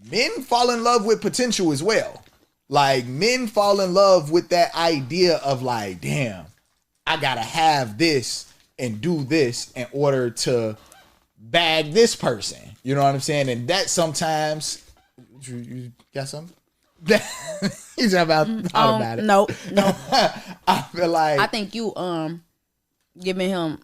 men fall in love with potential as well. Like, men fall in love with that idea of like, damn, I gotta have this and do this in order to bag this person. You know what I'm saying? And that sometimes, you got something? You thought about it. No. I feel like, I think you giving him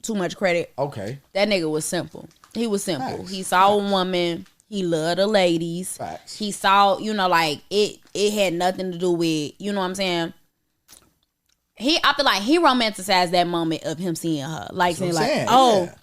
too much credit. Okay. That nigga was simple. He was simple. Facts. He saw a woman. He loved the ladies. Facts. He saw, like it had nothing to do with, you know what I'm saying? I feel like he romanticized that moment of him seeing her. Like saying like, yeah.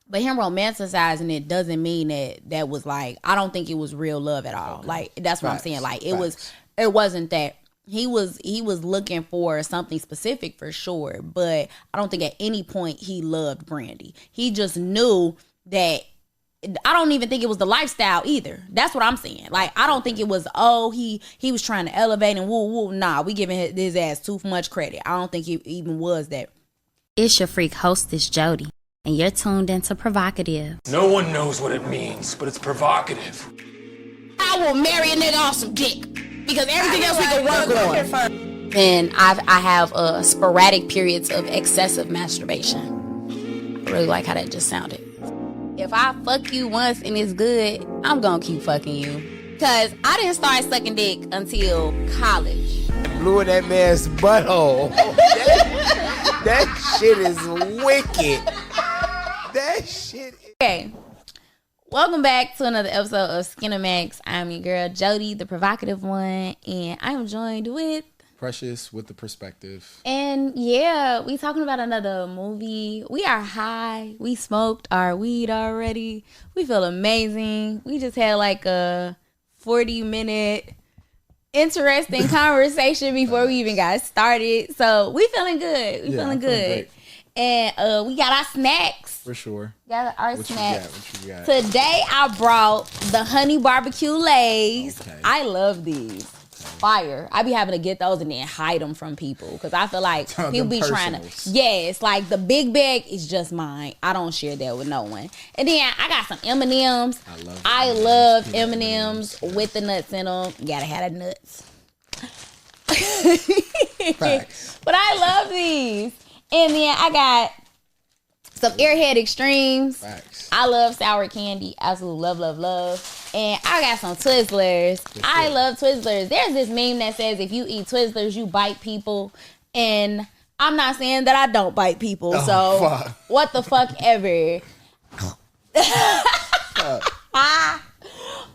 But him romanticizing it doesn't mean that was like, I don't think it was real love at all. Okay. Like, that's what I'm saying. Like, it wasn't that. He was looking for something specific for sure, but I don't think at any point he loved Brandy. He just knew that. I don't even think it was the lifestyle either. That's what I'm saying. Like, I don't think it was, he was trying to elevate and woo. Nah, we giving his ass too much credit. I don't think it even was that. It's your freak hostess, Jody, and you're tuned into Provocative. No one knows what it means, but it's provocative. I will marry a nigga off some dick because everything else we can work on. And I have sporadic periods of excessive masturbation. I really like how that just sounded. If I fuck you once and it's good, I'm gonna keep fucking you. Because I didn't start sucking dick until college. Blew in that man's butthole. that shit is wicked. That shit is... Okay. Welcome back to another episode of Skinamax. I'm your girl, Jody, the provocative one. And I am joined with... Precious with the perspective. And yeah, we talking about another movie. We are high. We smoked our weed already. We feel amazing. We just had like a 40-minute interesting conversation before we even got started. So we feeling good. We feeling good. And we got our snacks. For sure. Got our snacks. What you got? Today I brought the honey barbecue Lays. Okay. I love these. Fire. I be having to get those and then hide them from people because I feel like people be trying to. Yes, like the big bag is just mine. I don't share that with no one. And then I got some M&Ms. I love M&Ms with the nuts in them. You gotta have the nuts. But I love these. And then I got some Airhead Extremes. Facts. I love sour candy. Absolute love. And I got some Twizzlers. I love Twizzlers. There's this meme that says if you eat Twizzlers, you bite people. And I'm not saying that I don't bite people. What the fuck ever.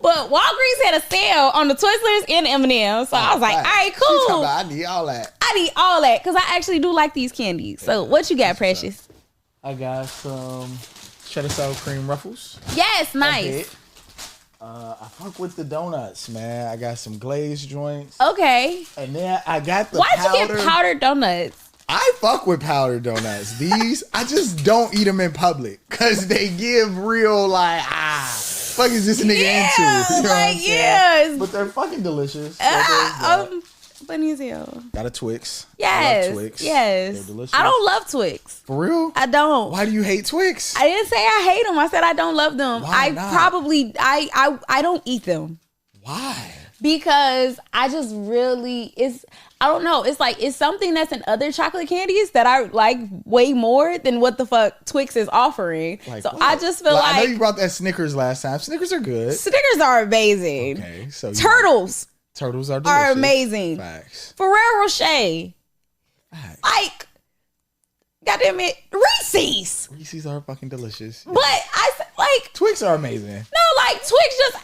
But Walgreens had a sale on the Twizzlers and M&M's. So I was like, all right, cool. I need all that. I need all that because I actually do like these candies. So what you got, Precious? I got some cheddar sour cream ruffles. Yes, nice. I fuck with the donuts, man. I got some glazed joints. Okay. And then I got the Why'd you get powdered donuts? I fuck with powdered donuts. These, I just don't eat them in public because they give real like, fuck is this nigga into? You know like, yes. But they're fucking delicious. Funny as hell. Got a Twix. Yes. I love Twix. Yes. They're delicious. I don't love Twix. For real? I don't. Why do you hate Twix? I didn't say I hate them. I said I don't love them. Why not? I don't eat them. Why? Because I just really, I don't know. It's like, it's something that's in other chocolate candies that I like way more than what the fuck Twix is offering. Like, so what? I just feel like. I know you brought that Snickers last time. Snickers are good. Snickers are amazing. Okay. So Turtles are delicious. Are amazing. Facts. Ferrero Rocher. Facts. Like, goddamn it, Reese's. Reese's are fucking delicious. But I like. Twix are amazing. No, like Twix just.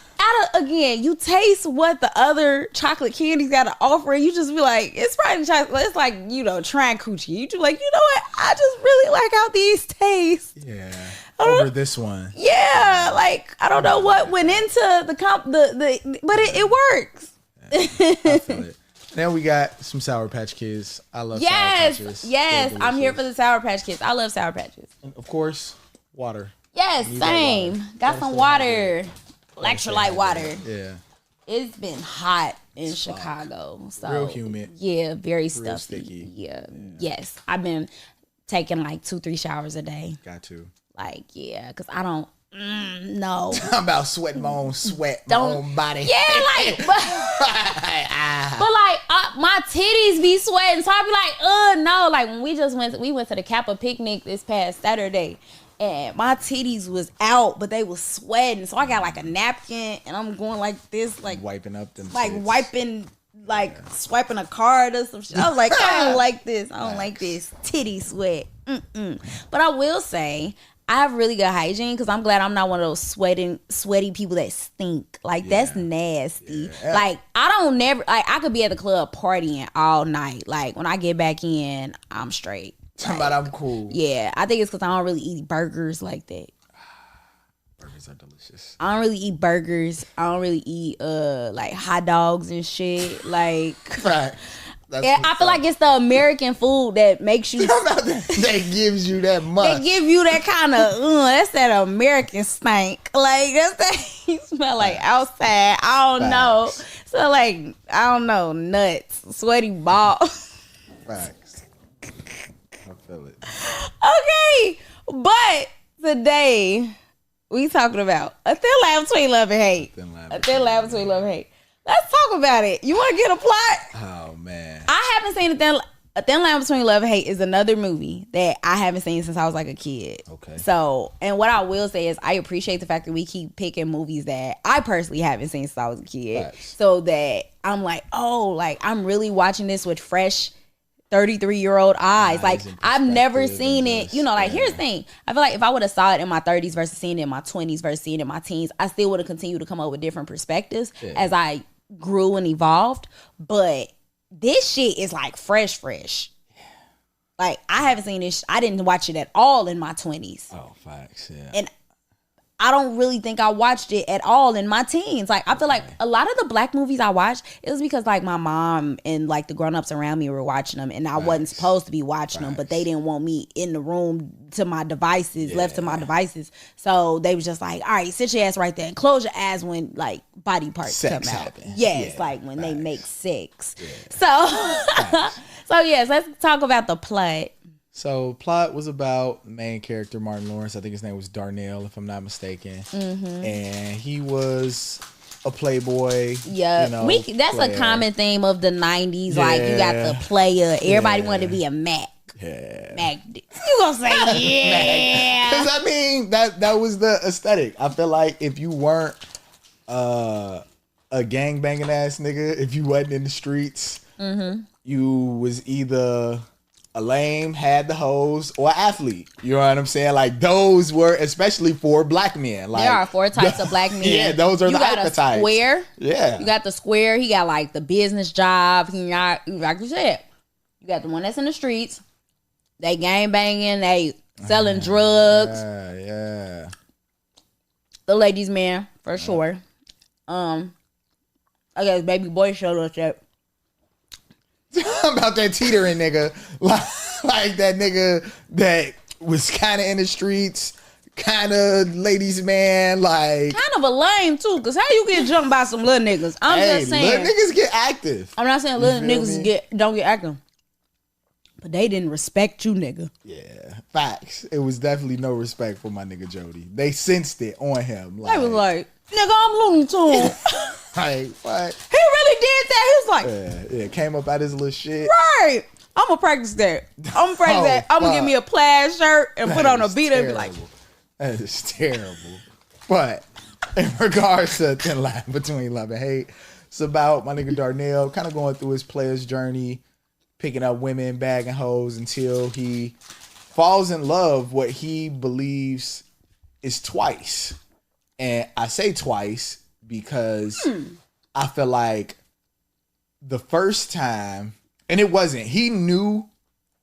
Again, you taste what the other chocolate candies got to offer, and you just be like, it's probably chocolate. It's like, trying coochie. You just like, you know what? I just really like how these taste. Yeah. Over this one. Yeah, like I don't know what went into but it works. Yeah, I feel it. Now we got some Sour Patch Kids. I love Sour Patches. Yes, I'm here for the Sour Patch Kids. I love Sour Patches. And of course, water. Yes, same. Got some water. Electrolyte water. Yeah. It's been hot in Chicago. So real humid. Yeah, very real stuffy. Sticky. Yeah. Yes. I've been taking like 2-3 showers a day. Got to. Like, yeah, because I don't No. I'm about sweating my own sweat, my own body. Yeah, like, but like my titties be sweating, so I be like, no. Like when we went to the Kappa picnic this past Saturday, and my titties was out, but they was sweating, so I got like a napkin, and I'm going like this, like wiping up them, like tits. Wiping. Like swiping a card or some shit. I was like, I don't like this. I don't like this titty sweat. But I will say, I have really good hygiene because I'm glad I'm not one of those sweaty people that stink. Like that's nasty. Yeah. Like I could be at the club partying all night. Like when I get back in, I'm straight. Somebody, I'm cool. Yeah, I think it's because I don't really eat burgers like that. Burgers are delicious. I don't really eat burgers. I don't really eat like hot dogs and shit. Like Right. I feel like it's the American food that makes you that gives you that much. They give you that kind of that's that American stank. Like that's that you smell like outside. I don't know. So like I don't know, nuts, sweaty balls. Facts. I feel it. Okay, but today we talking about a thin line between love and hate. A thin line between love and hate. Let's talk about it. You want to get a plot? Oh man, I haven't seen a thin line between love and hate is another movie that I haven't seen since I was like a kid. Okay. So, and what I will say is I appreciate the fact that we keep picking movies that I personally haven't seen since I was a kid. Facts. So that I'm like, oh, like I'm really watching this with fresh 33-year-old eyes. Like I've never seen it. You know, like here's the thing. I feel like if I would have saw it in my 30s versus seeing it in my 20s versus seeing it in my teens, I still would have continued to come up with different perspectives as I grew and evolved. But this shit is like fresh. Like I haven't seen this. I didn't watch it at all in my 20s. Oh, facts. Yeah. And I don't really think I watched it at all in my teens. Like I feel like a lot of the black movies I watched, it was because like my mom and like the grown-ups around me were watching them, and I wasn't supposed to be watching them, but they didn't want me in the room to my devices, left to my devices. So they was just like, all right, sit your ass right there and close your eyes when like body parts come out. Happens. Yes, like when they make sex. Yeah. So yes, let's talk about the plot. So plot was about the main character, Martin Lawrence. I think his name was Darnell, if I'm not mistaken. And he was a playboy. Yeah, you know, that's player. a common theme of the 90s. Like you got the player. Everybody wanted to be a Mac. Yeah. Mac. You gonna say yeah? Because I mean that was the aesthetic. I feel like if you weren't a gangbanging ass nigga, if you wasn't in the streets, you was either a lame, had the hoes, or athlete. You know what I'm saying? Like those were especially for black men. Like there are 4 types of black men. Yeah, those are the archetypes. A square. Yeah. You got the square. He got like the business job. He got, like you said, you got the one that's in the streets. They gang banging. They selling drugs. Yeah. The ladies' man for sure. I guess baby boy showed us that. About that teetering nigga, like that nigga that was kind of in the streets, kind of ladies man, like kind of a lame too. Cause how you get jumped by some little niggas? I'm just saying, little niggas get active. I'm not saying little niggas don't get active, but they didn't respect you, nigga. Yeah, facts. It was definitely no respect for my nigga Jody. They sensed it on him. They was like, nigga, I'm Looney Tunes. Like, what? He really did that. He was like, yeah, came up out his little shit. Right. I'm gonna practice that. I'm gonna practice that. I'm gonna give me a plaid shirt and put on a beat and be like, that is terrible. But in regards to Thin Line Between Love and Hate, it's about my nigga Darnell kind of going through his player's journey, picking up women, bagging hoes until he falls in love what he believes is twice. And I say twice because I feel like the first time, and it wasn't, he knew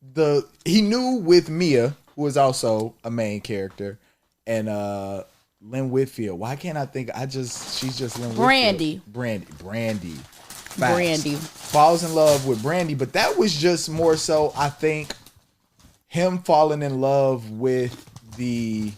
with Mia, who was also a main character, and Lynn Whitfield. Why can't I think? She's just Lynn Brandy. Whitfield. Brandy. Facts. Brandy. Falls in love with Brandy, but that was just more so, I think, him falling in love with the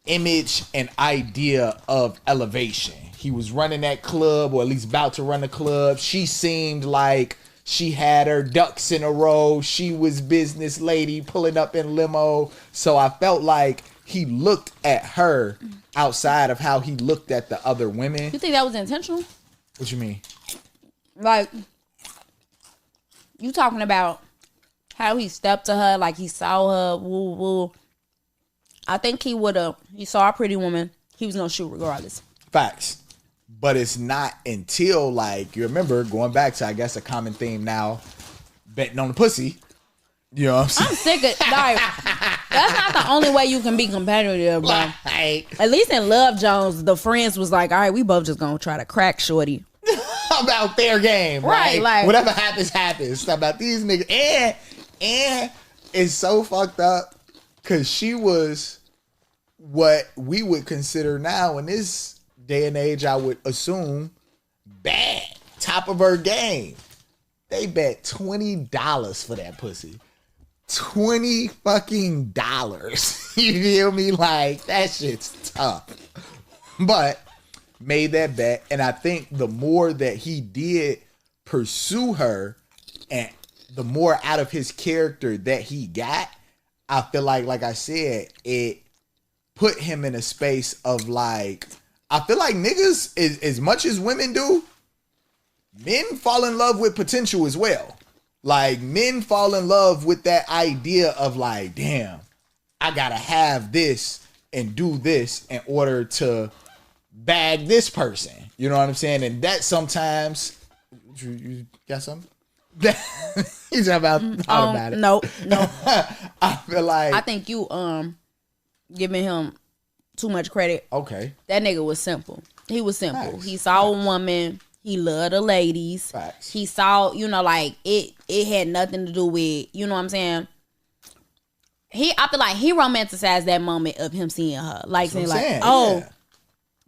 image and idea of Elevation. He was running that club, or at least about to run the club. She seemed like she had her ducks in a row. She was business lady pulling up in limo. So I felt like he looked at her outside of how he looked at the other women. You think that was intentional? What you mean? Like, you talking about how he stepped to her, like he saw her, woo woo. I think he saw a pretty woman, he was gonna shoot regardless. Facts. But it's not until, like, you remember, going back to, I guess, a common theme now, betting on the pussy. You know what I'm saying? I'm sick of, like, that's not the only way you can be competitive, bro. Like, At least in Love Jones, the friends was like, all right, we both just gonna try to crack shorty. about their game, right? Like, whatever happens. About these niggas. And it's so fucked up because she was what we would consider now in this day and age, I would assume, bad. Top of her game. They bet $20 for that pussy. $20 fucking dollars. You feel me? Like, that shit's tough. But made that bet, and I think the more that he did pursue her and the more out of his character that he got, I feel like I said, it put him in a space of, like, I feel like niggas, as much as women do, men fall in love with potential as well. Like, men fall in love with that idea of, like, damn, I gotta have this and do this in order to bag this person. You know what I'm saying? And that sometimes, you got something? He's about thought about it. No. I feel like, I think you giving him too much credit. Okay. That nigga was simple. He was simple. Facts. He saw a woman. He loved the ladies. Facts. He saw, like, it had nothing to do with, you know what I'm saying? I feel like he romanticized that moment of him seeing her. Like, saying, like, yeah.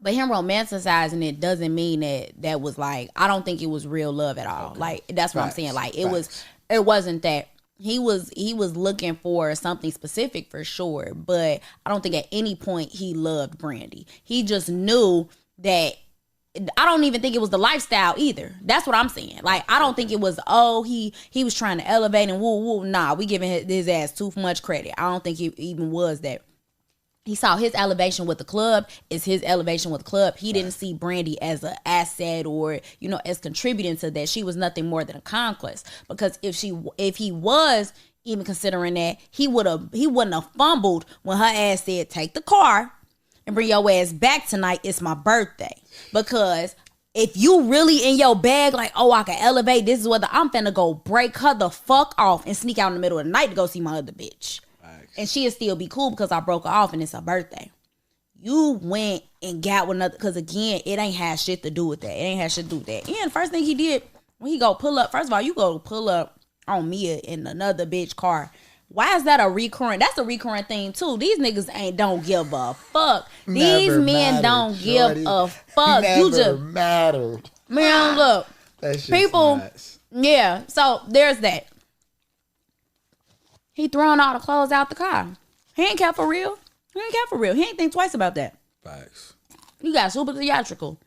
But him romanticizing it doesn't mean that was like, I don't think it was real love at all. Okay. Like, that's what I'm saying. Like, it wasn't that. He was looking for something specific for sure, but I don't think at any point he loved Brandy. He just knew that. I don't even think it was the lifestyle either. That's what I'm saying. Like, I don't think it was, he was trying to elevate and woo woo. Nah, we giving his ass too much credit. I don't think it even was that. He saw his elevation with the club is his elevation with the club. He didn't see Brandy as an asset or, as contributing to that. She was nothing more than a conquest. Because if he was even considering that, he wouldn't have fumbled when her ass said, take the car and bring your ass back tonight. It's my birthday. Because if you really in your bag, like, I can elevate, this is what I'm finna go break her the fuck off and sneak out in the middle of the night to go see my other bitch. And she'll still be cool because I broke her off and it's her birthday. You went and got with another, because again, it ain't had shit to do with that. It ain't had shit to do with that. And first thing he did, when he go pull up, first of all, you go pull up on Mia in another bitch car. Why is that a recurrent? That's a recurrent thing too. These niggas don't give a fuck. These men don't give a fuck. You just mattered. Man, look. People nuts. Yeah. So there's that. He throwing all the clothes out the car. He ain't care for real. He ain't think twice about that. Facts. You got super theatrical.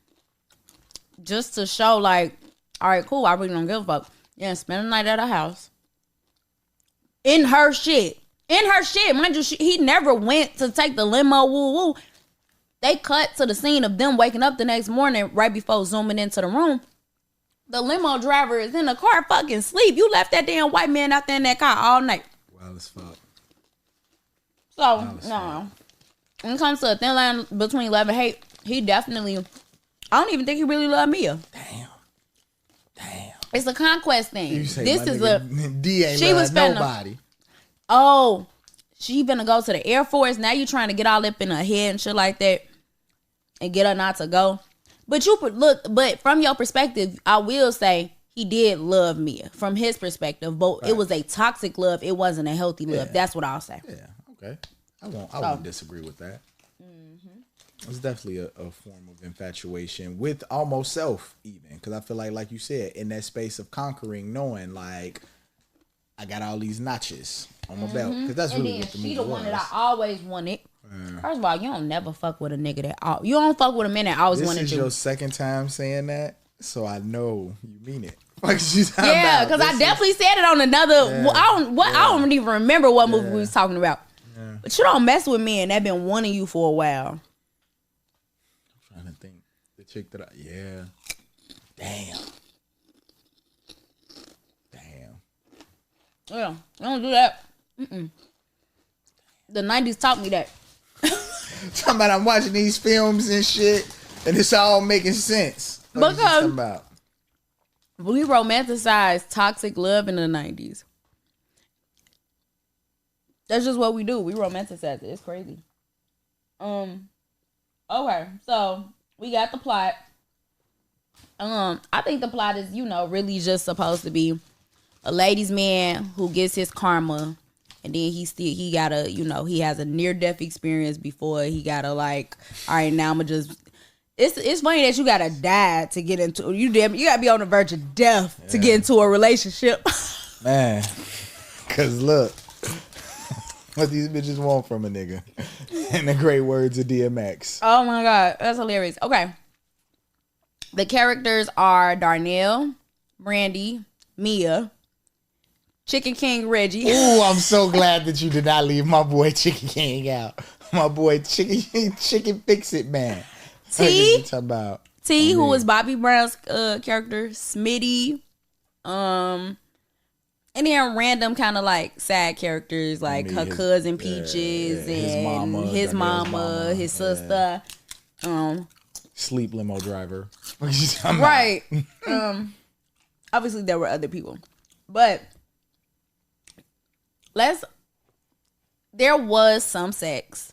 Just to show, like, all right, cool, I really don't give a fuck. Yeah, spend the night at her house. In her shit. Mind you, he never went to take the limo, woo-woo. They cut to the scene of them waking up the next morning right before zooming into the room. The limo driver is in the car fucking sleep. You left that damn white man out there in that car all night. Wild as fuck. So, no. When it comes to a thin line between love and hate, he definitely, I don't even think he really loved Mia. Damn. It's a conquest thing. You say this is a D ain't love nobody. She finna go to the Air Force. Now you trying to get all up in her head and shit like that and get her not to go. But but from your perspective, I will say he did love Mia from his perspective. But It was a toxic love. It wasn't a healthy love. Yeah. That's what I'll say. Yeah, okay. I won't disagree with that. It's definitely a form of infatuation with almost self, even, because I feel like you said, in that space of conquering, knowing like I got all these notches on my belt, because that's really what the movie was. She the one that I always wanted. First of all, you don't never fuck with a nigga that you don't fuck with a man that always wanted you. This is your second time saying that, so I know you mean it. Because I definitely said it on another. I don't even remember what movie we was talking about. But you don't mess with men that been wanting you for a while. I'm trying to think. The chick that Damn. Yeah, I don't do that. The 90s taught me that. Talking about I'm watching these films and shit, and it's all making sense. Because we romanticized toxic love in the 90s. That's just what we do. We romanticize it. It's crazy. Okay, so we got the plot. I think the plot is, really just supposed to be a ladies' man who gets his karma, and then he gotta, he has a near-death experience before he gotta like, all right, now I'ma just. It's funny that you gotta die to get into you gotta be on the verge of death to get into a relationship. Man, cause look, what these bitches want from a nigga. In the great words of DMX. Oh my God, that's hilarious. Okay. The characters are Darnell, Brandy, Mia, Chicken King Reggie. Ooh, I'm so glad that you did not leave my boy Chicken King out. My boy Chicken Fix It Man. T, who was Bobby Brown's character, Smitty, and then random kind of like sad characters like her cousin Peaches and his mama, his sister. Sleep limo driver. What you talking right. Obviously there were other people, but there was some sex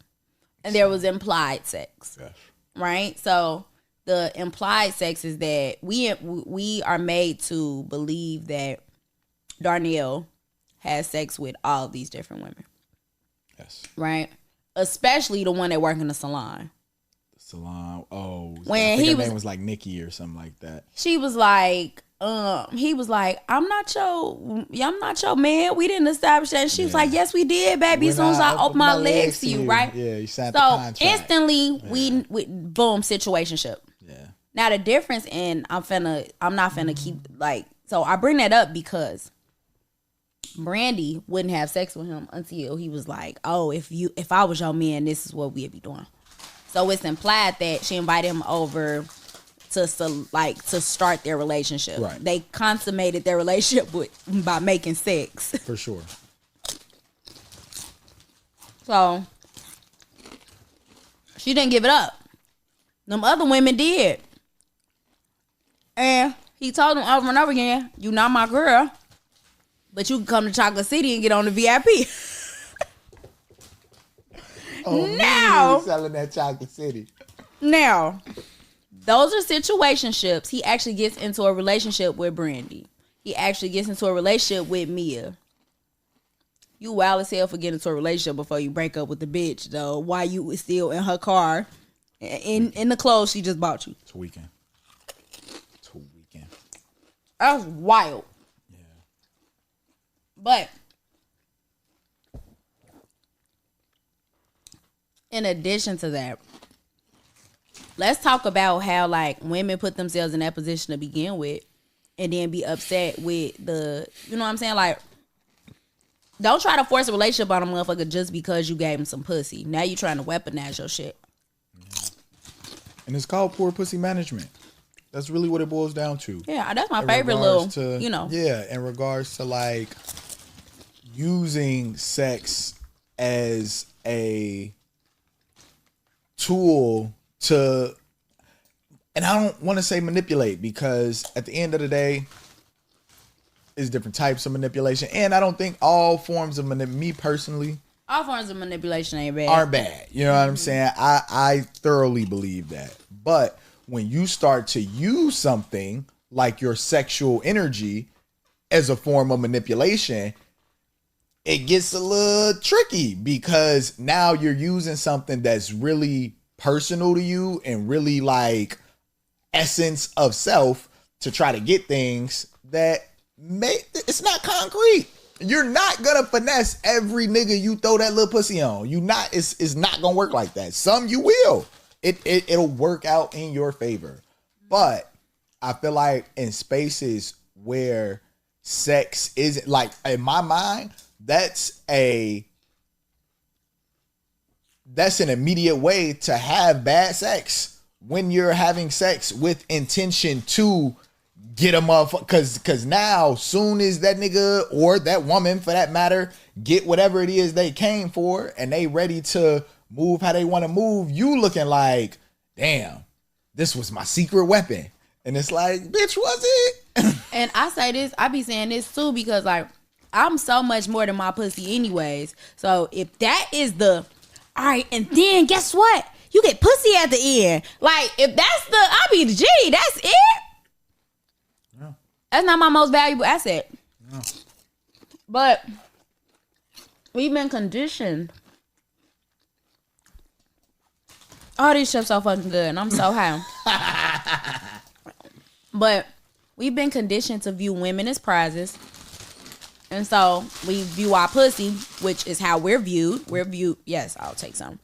and there was implied sex. Yes. Right? So the implied sex is that we are made to believe that Darnell has sex with all these different women. Yes. Right? Especially the one that work in the salon. When her name was like Nikki or something like that. She was like, he was like, I'm not your man. We didn't establish that. And she was like, yes, we did, baby. As soon as I open my legs to you, right? Yeah, you signed the contract. So instantly, we boom, situationship. Yeah. Now the difference in I'm not finna keep like, so I bring that up because Brandy wouldn't have sex with him until he was like, oh, if I was your man, this is what we'd be doing. So it's implied that she invited him over to start their relationship. Right. They consummated their relationship by making sex. For sure. So she didn't give it up. Them other women did. And he told them over and over again, you not my girl, but you can come to Chocolate City and get on the VIP. Now selling that Chocolate City. Now, those are situationships. He actually gets into a relationship with Brandy. He actually gets into a relationship with Mia. You wild as hell for getting into a relationship before you break up with the bitch, though. Why you was still in her car, in the clothes she just bought you. It's a weekend. That was wild. Yeah. But in addition to that, let's talk about how like women put themselves in that position to begin with and then be upset with the, you know what I'm saying? Like, don't try to force a relationship on a motherfucker just because you gave him some pussy. Now you trying to weaponize your shit. And it's called poor pussy management. That's really what it boils down to. Yeah, that's my favorite little, Yeah, in regards to like using sex as a tool to, and I don't want to say manipulate, because at the end of the day, there's different types of manipulation, and I don't think all forms of me personally, all forms of manipulation aren't bad. You know what I'm saying? I thoroughly believe that. But when you start to use something like your sexual energy as a form of manipulation, it gets a little tricky, because now you're using something that's really personal to you and really like essence of self to try to get things that it's not concrete. You're not gonna finesse every nigga you throw that little pussy on. It's not gonna work like that. Some you will. It'll work out in your favor. But I feel like in spaces where sex isn't, like, in my mind, that's a that's an immediate way to have bad sex when you're having sex with intention to get a motherfucker. Cause now soon as that nigga or that woman for that matter get whatever it is they came for and they ready to move how they want to move, you looking like, damn, this was my secret weapon. And it's like, bitch, was it? And I say this, I be saying this too, because like, I'm so much more than my pussy anyways. So if that is the, all right, and then guess what? You get pussy at the end. Like, if that's the, I be the G, that's it. Yeah. That's not my most valuable asset. Yeah. But we've been conditioned. Oh, this shit's so fucking good, and I'm so high. But we've been conditioned to view women as prizes. And so we view our pussy, which is how we're viewed. We're viewed, yes, I'll take some.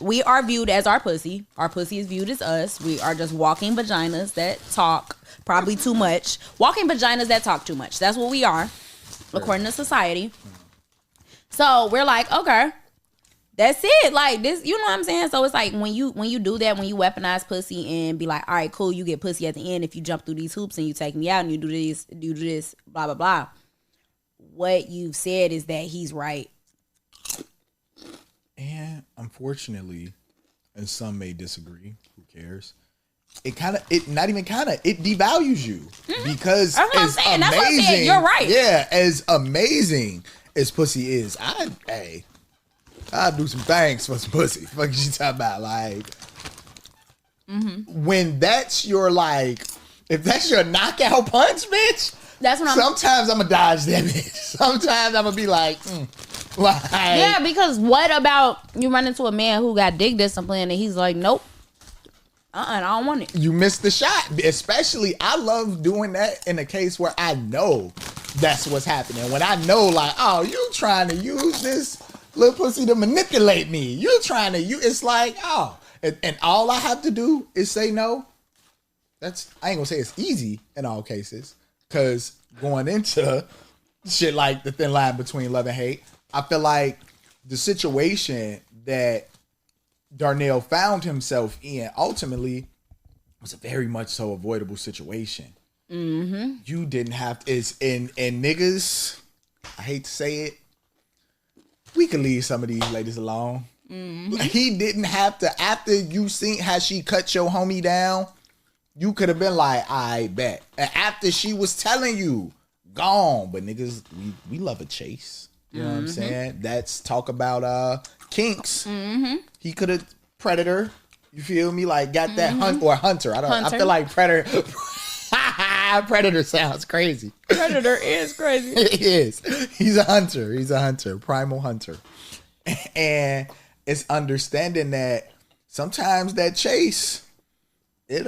We are viewed as our pussy. Our pussy is viewed as us. We are just walking vaginas that talk probably too much. Walking vaginas that talk too much. That's what we are, according to society. So we're like, okay, that's it. Like this, you know what I'm saying? So it's like when you do that, when you weaponize pussy and be like, all right, cool, you get pussy at the end if you jump through these hoops and you take me out and you do this, blah, blah, blah. What you've said is that he's right. And unfortunately, and some may disagree, who cares? It devalues you because that's what I'm saying. That's what I'm saying. You're right. Yeah, as amazing as pussy is, I'll do some things for some pussy. Fuck you talking about? Like, when that's your like, if that's your knockout punch, bitch. That's what sometimes I'm gonna dodge that bitch. Sometimes I'm gonna be like, like, yeah, because what about you run into a man who got dick discipline and he's like, nope, I don't want it. You missed the shot. Especially, I love doing that in a case where I know that's what's happening. When I know, like, oh, you trying to use this little pussy to manipulate me. You trying to, it's like, oh, and all I have to do is say no. I ain't gonna say it's easy in all cases. Because going into shit like the thin line between love and hate, I feel like the situation that Darnell found himself in ultimately was a very much so avoidable situation. Mm-hmm. You didn't have to, and niggas, I hate to say it, we could leave some of these ladies alone. Mm-hmm. He didn't have to, after you seen how she cut your homie down, you could have been like, I bet. And after she was telling you, gone. But niggas, we love a chase. You know what I'm saying? That's talk about kinks. Mm-hmm. He could have Predator. You feel me? Like got that Hunter. I feel like Predator. Predator sounds crazy. Predator is crazy. It is. He's a hunter. He's a hunter. Primal hunter. And it's understanding that sometimes that chase, it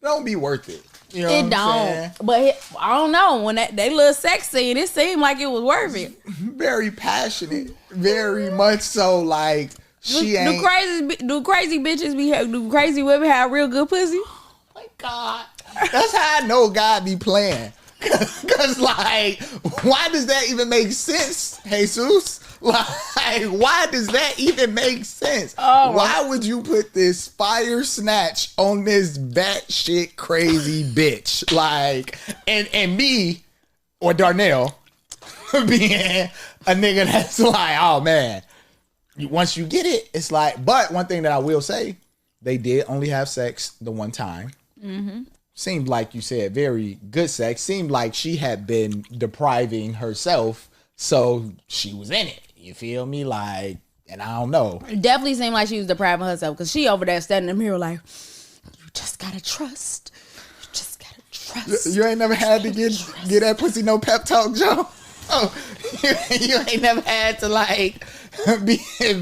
don't be worth it. You know it don't. But I don't know. When they little sex scene, it seemed like it was worth it. Very passionate. Very much so. Like she ain't. Do crazy bitches do crazy women have real good pussy? Oh my God. That's how I know God be playing. Cause like, why does that even make sense, Jesus? Like, why does that even make sense? Oh, why would you put this fire snatch on this batshit crazy bitch? Like, and me or Darnell being a nigga that's like, oh man, once you get it, it's like. But one thing that I will say, they did only have sex the one time. Mm-hmm. Seemed like you said very good sex. Seemed like she had been depriving herself, so she was in it. You feel me? Like, and I don't know. It definitely seemed like she was depriving herself because she over there standing in the mirror like, you just gotta trust. You just gotta trust. You ain't never had to get that pussy no pep talk, Joe? Oh, you ain't never had to like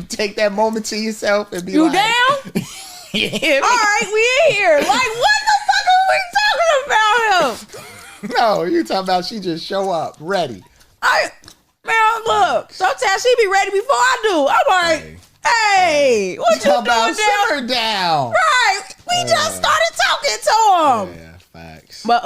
take that moment to yourself and be you like, down? Yeah. All right, we in here. Like, what the fuck are we talking about him? No, you talking about she just show up ready. Man, look. Sometimes she be ready before I do. I'm like, hey, what you doing about simmer down? Right. We just started talking to him. Yeah, facts. But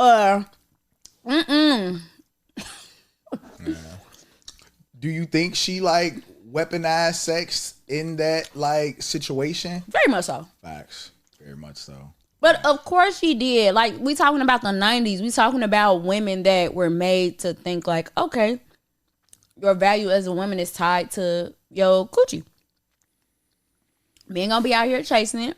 Do you think she like weaponized sex in that like situation? Very much so. Facts. Very much so. But of course she did. Like, we talking about the 90s. We talking about women that were made to think like, okay, your value as a woman is tied to your coochie. Men gonna be out here chasing it.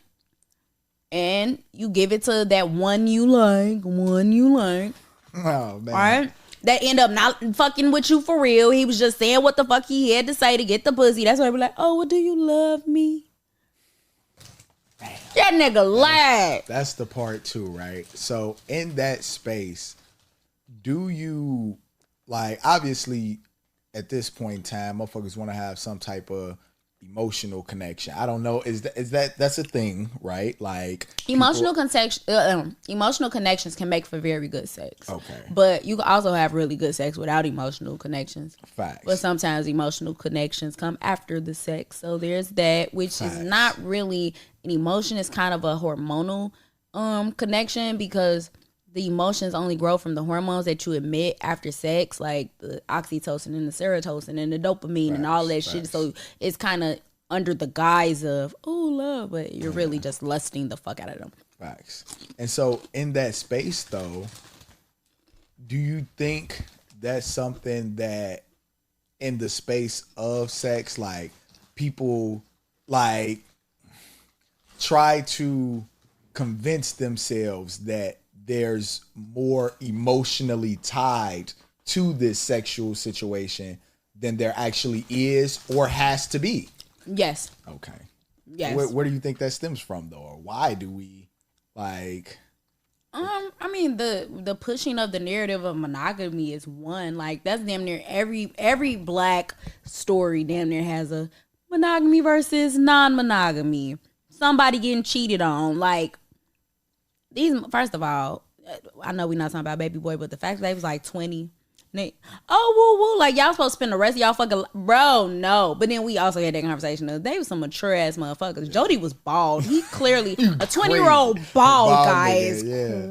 And you give it to that one you like. Oh, man. All right? That end up not fucking with you for real. He was just saying what the fuck he had to say to get the pussy. That's why they be like, oh, well, do you love me? Damn. That nigga lied. That's the part too, right? So in that space, do you, like, obviously at this point in time, motherfuckers want to have some type of emotional connection. I don't know. Is that's a thing, right? Like emotional connections can make for very good sex. Okay. But you can also have really good sex without emotional connections. Facts. But sometimes emotional connections come after the sex. So there's that, which Facts. is not really an emotion. It's kind of a hormonal connection, because the emotions only grow from the hormones that you emit after sex, like the oxytocin and the serotonin and the dopamine and all that shit. So it's kind of under the guise of, oh, love, but you're really just lusting the fuck out of them. Facts. And so in that space, though, do you think that's something that in the space of sex, like, people, like, try to convince themselves that there's more emotionally tied to this sexual situation than there actually is or has to be? Yes. Okay. Yes. Where do you think that stems from, though? Or why do we, like... I mean, the pushing of the narrative of monogamy is one. Like, that's damn near every black story damn near has a monogamy versus non-monogamy. Somebody getting cheated on. Like, these, first of all, I know we're not talking about Baby Boy, but the fact that they was like 20. Woo, like, y'all supposed to spend the rest of y'all fucking, bro, no. But then we also had that conversation of, they was some mature ass motherfuckers. Jody was bald. He clearly, a 20-year-old bald guy is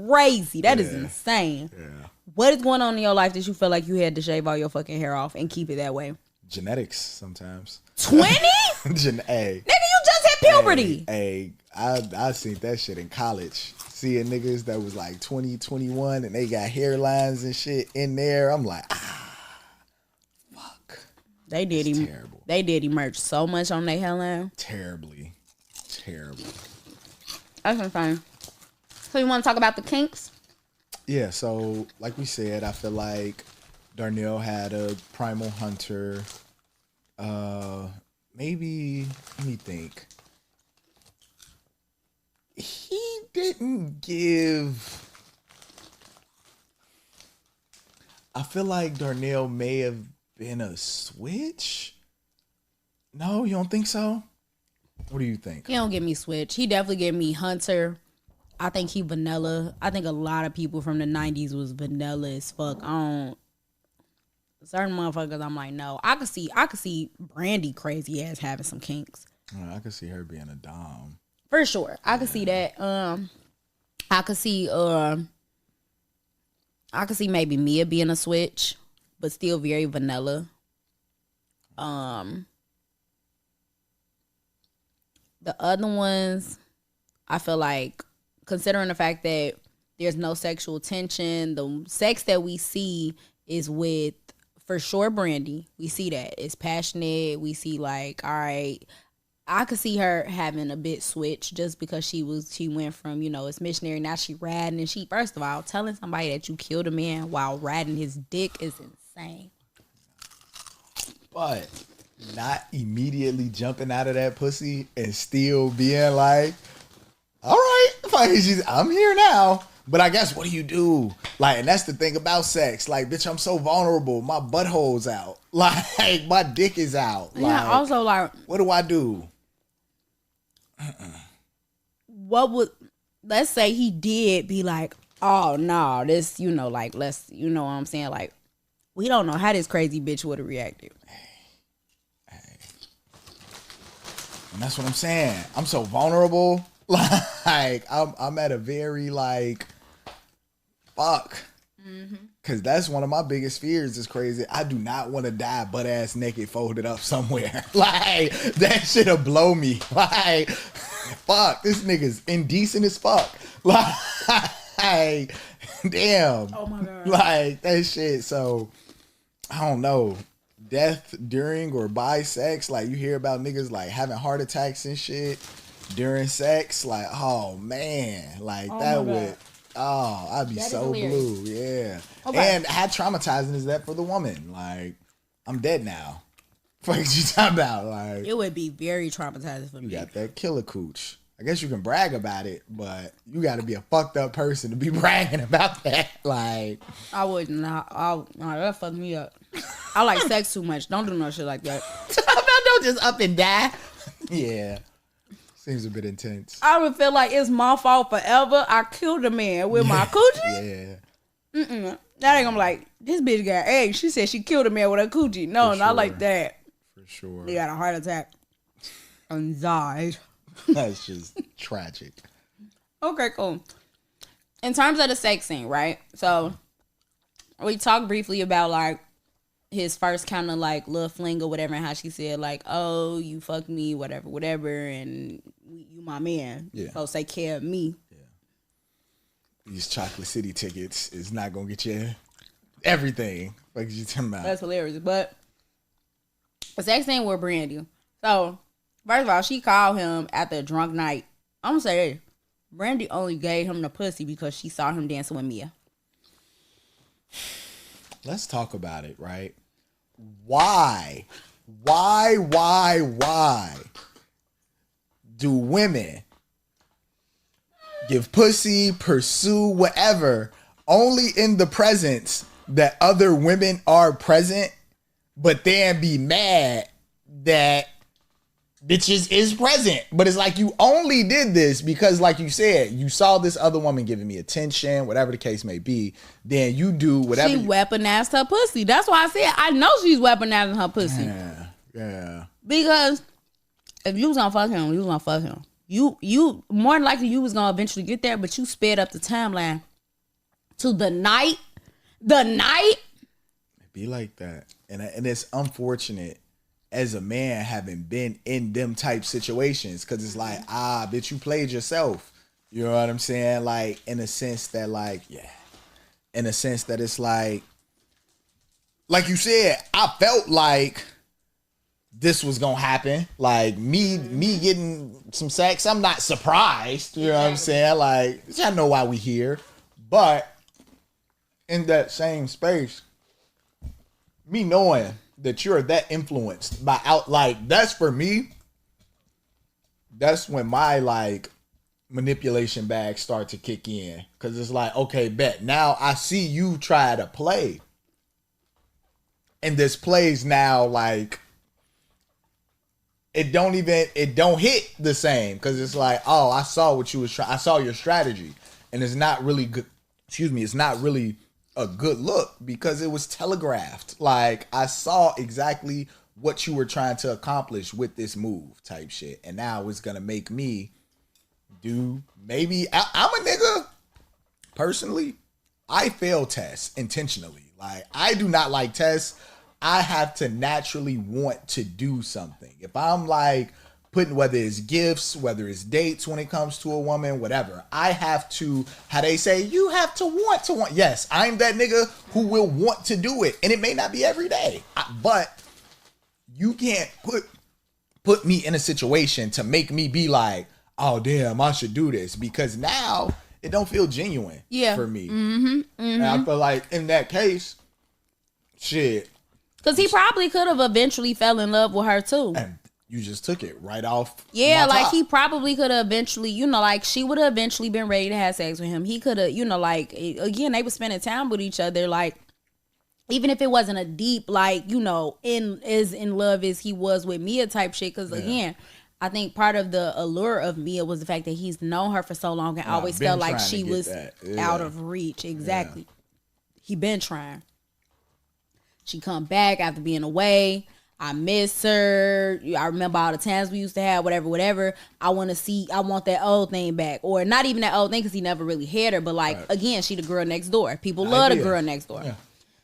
crazy. That is insane. Yeah. What is going on in your life that you feel like you had to shave all your fucking hair off and keep it that way? Genetics sometimes. 20? Hey. Nigga, you just hit puberty. Hey, I seen that shit in college. Seeing niggas that was like 20, 21 and they got hairlines and shit in there. I'm like, fuck. They did terrible. They did emerge so much on their hairline. Terrible. That's insane. So you want to talk about the kinks? Yeah, so like we said, I feel like Darnell had a primal hunter. Maybe, let me think. He didn't give... I feel like Darnell may have been a switch. No, you don't think so? What do you think? He don't give me switch. He definitely gave me hunter. I think he vanilla. I think a lot of people from the 90s was vanilla as fuck. Certain motherfuckers, I'm like, no. I could see Brandy crazy ass having some kinks. I could see her being a dom. For sure. I could see that. I could see maybe Mia being a switch, but still very vanilla. The other ones, I feel like, considering the fact that there's no sexual tension, the sex that we see is with, for sure, Brandy. We see that. It's passionate. We see, like, all right, I could see her having a bit switch just because she went from, it's missionary, now she riding, and she, first of all, telling somebody that you killed a man while riding his dick is insane. But not immediately jumping out of that pussy and still being like, all right, I'm here now. But I guess, what do you do? Like, and that's the thing about sex. Like, bitch, I'm so vulnerable. My butthole's out. Like, my dick is out. Like, yeah, also, like, what do I do? Let's say he did be like, oh, no, this, like, let's, you know what I'm saying? Like, we don't know how this crazy bitch would have reacted. Hey. And that's what I'm saying. I'm so vulnerable. Like, I'm at a very, like, fuck. Cause that's one of my biggest fears. Is crazy. I do not want to die butt ass naked, folded up somewhere. Like that shit'll blow me. Like, fuck, this nigga's indecent as fuck. Like, damn. Oh my god. Like that shit. So I don't know. Death during or by sex. Like you hear about niggas like having heart attacks and shit during sex. Like, oh man, like that would. Oh, I'd be so blue. Yeah. Okay. And how traumatizing is that for the woman? Like, I'm dead now. What you talking about? Like, it would be very traumatizing for me. You got that killer cooch. I guess you can brag about it, but you got to be a fucked up person to be bragging about that. Like, I wouldn't. That fucked me up. I like sex too much. Don't do no shit like that. Don't just up and die. Yeah. Seems a bit intense. I would feel like it's my fault forever. I killed a man with my coochie. Yeah. That ain't gonna be like, this bitch got eggs. She said she killed a man with her coochie. No, not like that. For sure. He got a heart attack and died. That's just tragic. Okay, cool. In terms of the sex scene, right? So we talked briefly about like his first kind of like little fling or whatever, and how she said like, "Oh, you fucked me, whatever, and you my man. Yeah. So take care of me." Yeah. These Chocolate City tickets is not gonna get you everything. Like you talking about. That's hilarious. But the sex scene with Brandy. So first of all, she called him after a drunk night. I'm gonna say, hey, Brandy only gave him the pussy because she saw him dancing with Mia. Let's talk about it, right? Why do women give pussy, pursue whatever, only in the presence that other women are present, but then be mad that bitches is present? But it's like you only did this because, like you said, you saw this other woman giving me attention, whatever the case may be. Then you do whatever. She weaponized her pussy. That's why I said I know she's weaponizing her pussy. Yeah. Because if you was gonna fuck him, you was gonna fuck him. You more than likely you was gonna eventually get there, but you sped up the timeline to the night. It be like that, and it's unfortunate as a man having been in them type situations, because it's like, bitch, you played yourself. You know what I'm saying? Like, in a sense that, like, in a sense that it's like you said, I felt like this was gonna happen. Like, me getting some sex, I'm not surprised. You know what I'm saying? Like, I know why we here. But in that same space, me knowing that you're that influenced by that's for me. That's when my like manipulation bags start to kick in, because it's like, okay, bet now I see you try to play, and this plays now like it don't hit the same, because it's like, oh, I saw what you was trying. I saw your strategy, and it's not really good. It's not really a good look because it was telegraphed. Like, I saw exactly what you were trying to accomplish with this move type shit. And now it's going to make me do maybe I'm a nigga. Personally, I fail tests intentionally. Like, I do not like tests. I have to naturally want to do something. If I'm like putting, whether it's gifts, whether it's dates when it comes to a woman, whatever, I have to, how they say, you have to want to want. Yes, I'm that nigga who will want to do it. And it may not be every day, but you can't put me in a situation to make me be like, oh, damn, I should do this, because now it don't feel genuine for me. And I feel like in that case, shit. Because he probably could have eventually fell in love with her too. And you just took it right off. Yeah, like top. He probably could have eventually, like she would have eventually been ready to have sex with him. He could have, like, again, they were spending time with each other. Like, even if it wasn't a deep, like, in love as he was with Mia type shit. Because again, I think part of the allure of Mia was the fact that he's known her for so long and always felt like she was out of reach. Exactly. He been trying. She come back after being away. I miss her. I remember all the times we used to have, whatever. I want that old thing back. Or not even that old thing because he never really had her. But like, again, she the girl next door. People love the girl next door. Yeah.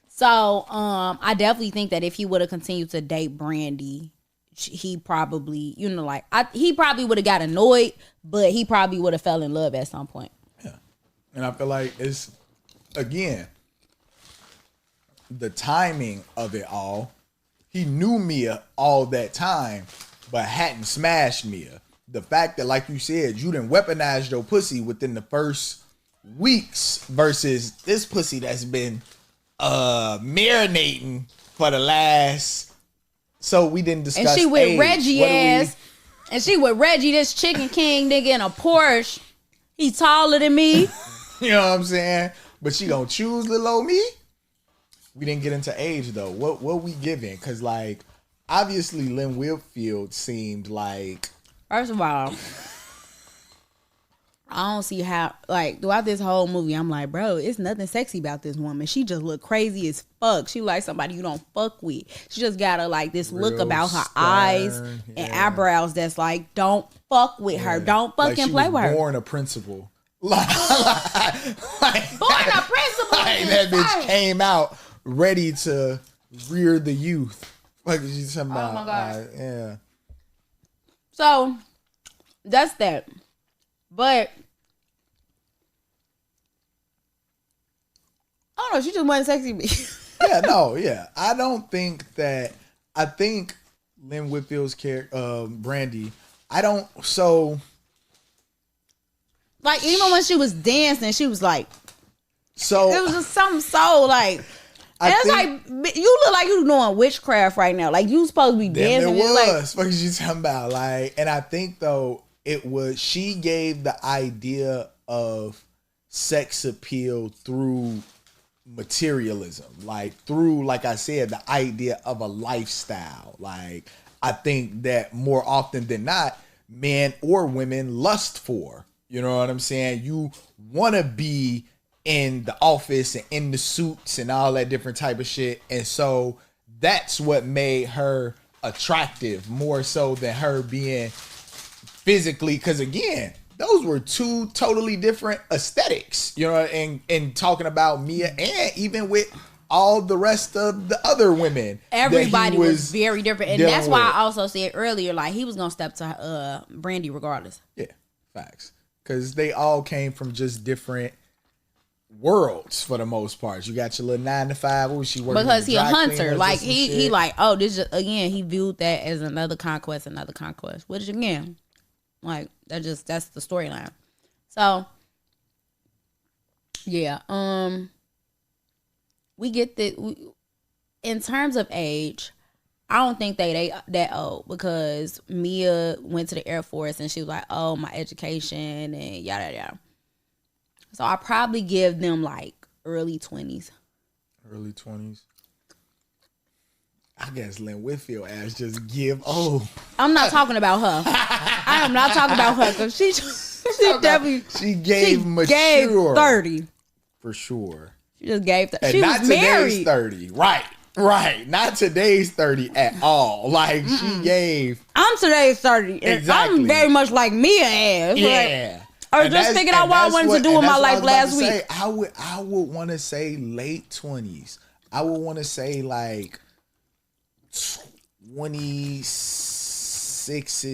So I definitely think that if he would have continued to date Brandy, he probably, he probably would have got annoyed, but he probably would have fell in love at some point. Yeah. And I feel like it's, again, the timing of it all. He knew Mia all that time, but hadn't smashed Mia. The fact that, like you said, you didn't weaponize your pussy within the first weeks versus this pussy that's been marinating for the last. So we didn't discuss. And she with Reggie ass. And she with Reggie, this chicken king nigga in a Porsche. He taller than me. You know what I'm saying? But she gonna choose little old me? We didn't get into age though. What we giving? Because like obviously Lynn Whitfield seemed like. First of all, I don't see how, like, throughout this whole movie, I'm like, bro, it's nothing sexy about this woman. She just look crazy as fuck. She like somebody you don't fuck with. She just got like this real look about her eyes and eyebrows that's like, don't fuck with her. Don't fucking play with her. Born a principal. Like, born a principal. Like that bitch came out ready to rear the youth. Like she's talking about. Oh my God. Yeah. So that's that. But I don't know. She just wasn't sexy to me. Yeah. I think Lynn Whitfield's character, Brandy. Like even when she was dancing, she was like. So it was just something so like. It's like you look like you doing witchcraft right now. Like you supposed to be dancing. It was. What you talking about? Like, and I think though she gave the idea of sex appeal through materialism, like I said, the idea of a lifestyle. Like I think that more often than not, men or women lust for. You know what I'm saying? You want to be in the office and in the suits and all that different type of shit. And so that's what made her attractive more so than her being physically. Because again, those were two totally different aesthetics, you know, and talking about Mia and even with all the rest of the other women. Everybody was very different. And that's why I also said earlier, like he was going to step to Brandy regardless. Yeah, facts. Because they all came from just different worlds for the most part. You got your little 9 to 5. What was she working? Because he a hunter. Like he like, oh, this just, again, he viewed that as another conquest. Which again, like that's the storyline. So yeah, we get that. In terms of age, I don't think they that old because Mia went to the Air Force and she was like, oh, my education and yada yada. So I probably give them like early 20s. Early 20s. I guess Lynn Whitfield ass just give old. I'm not talking about her. I am not talking about her because she definitely gave mature. Gave 30 for sure. She just gave 30. And she not was today's married. 30, right. Not today's 30 at all. Like she gave. I'm today's 30. Exactly. I'm very much like Mia ass. Yeah. Or just figured out what I wanted to do in my life last week. I would want to say late 20s. I would want to say like 26-ish,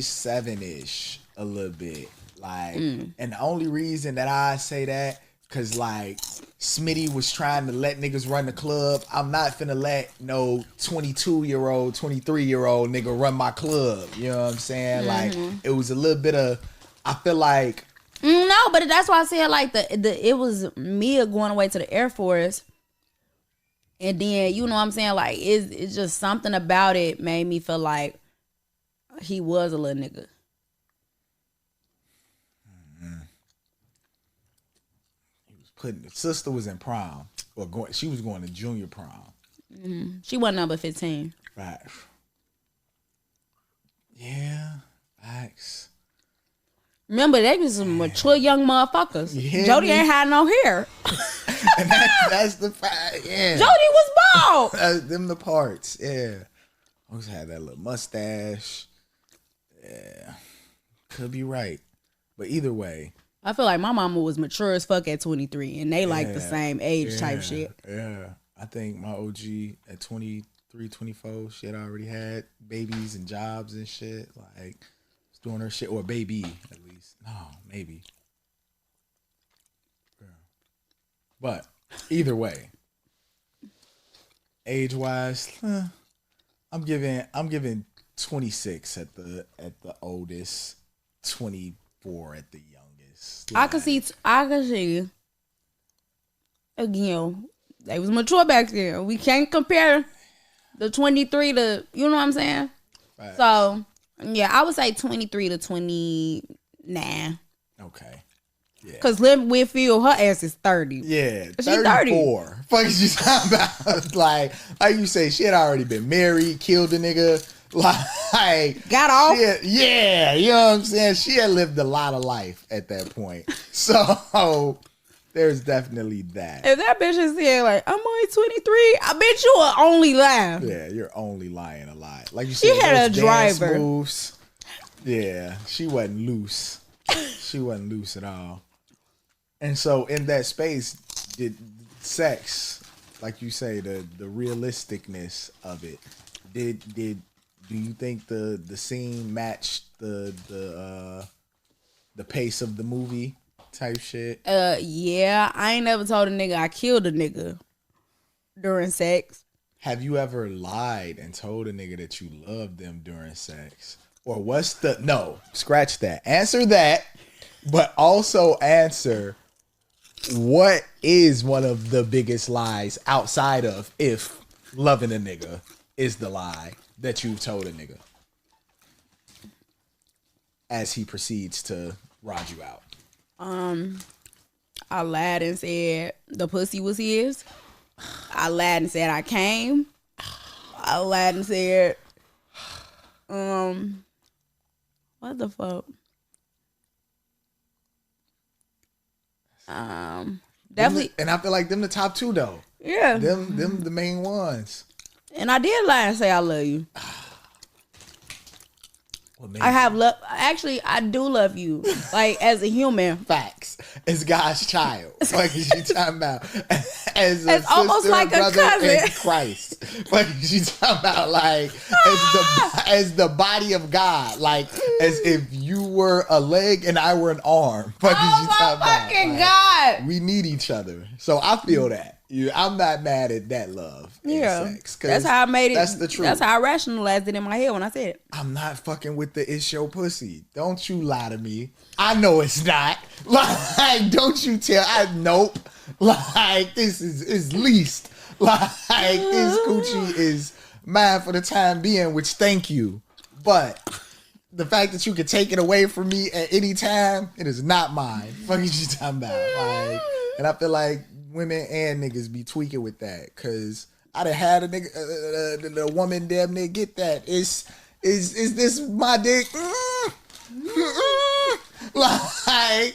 7-ish, a little bit. Like, and the only reason that I say that, cause like Smitty was trying to let niggas run the club. I'm not finna let no 22-year-old, 23-year-old nigga run my club. You know what I'm saying? Like, it was a little bit of, I feel like. No, but that's why I said like it was Mia going away to the Air Force, and then you know what I'm saying, like it's just something about it made me feel like he was a little nigga. He was putting. Sister was in prom or going. She was going to junior prom. She wasn't number 15. Right. Yeah. Facts. Remember, they was some mature young motherfuckers. Jody ain't had no hair. And that's the fact. Yeah. Jody was bald. Them the parts. Yeah. Always had that little mustache. Yeah. Could be right. But either way. I feel like my mama was mature as fuck at 23 and they like the same age type shit. Yeah. I think my OG at 23, 24, she had already had babies and jobs and shit. Like, was doing her shit. Or a baby, at least. No, maybe. Yeah. But either way. Age-wise, I'm giving 26 at the oldest, 24 at the youngest. I could see. Again, they was mature back then. We can't compare the 23 to, you know what I'm saying? Facts. So, yeah, I would say 23 to 29. Okay. Yeah. Cause Lynn Whitfield, her ass is 30. Yeah, She 34. Fuck is you talking about? like you say, she had already been married, killed a nigga. Like got off. Yeah, you know what I'm saying? She had lived a lot of life at that point. So there's definitely that. If that bitch is saying like, I'm only 23, I bet you will only laugh. Yeah, you're only lying a lot. Like you She said, had a those dance driver. moves. Yeah, she wasn't loose. She wasn't loose at all. And so in that space, did sex, like you say, the realisticness of it, do you think the scene matched the pace of the movie type shit? Yeah, I ain't never told a nigga I killed a nigga during sex. Have you ever lied and told a nigga that you loved them during sex? Or no, scratch that. Answer that, but also answer what is one of the biggest lies outside of if loving a nigga is the lie that you've told a nigga as he proceeds to rod you out? I lied and said the pussy was his. I lied and said I came. I lied and said, what the fuck? Definitely. And I feel like them the top two though. Yeah. Them the main ones. And I did lie and say I love you. What made I have love. Actually, I do love you, like as a human. facts. As God's child. What is you talking about? As It's almost like a cousin in Christ. What is you talking about? Like as the body of God. Like as if you were a leg and I were an arm. What is you talking about? Fucking Like, God. we need each other. So I feel that. I'm not mad at that love. Yeah. In sex, That's how I made it. That's the truth. That's how I rationalized it in my head when I said it. I'm not fucking with the it's your pussy. Don't you lie to me. I know it's not. Like, don't you tell. Nope. Like, this is least. Like, this coochie is mine for the time being, which thank you. But the fact that you could take it away from me at any time, it is not mine. Fuck is you talking about? Like, and I feel like women and niggas be tweaking with that, cause I done had a nigga, the woman damn near get that. Is this my dick? Like,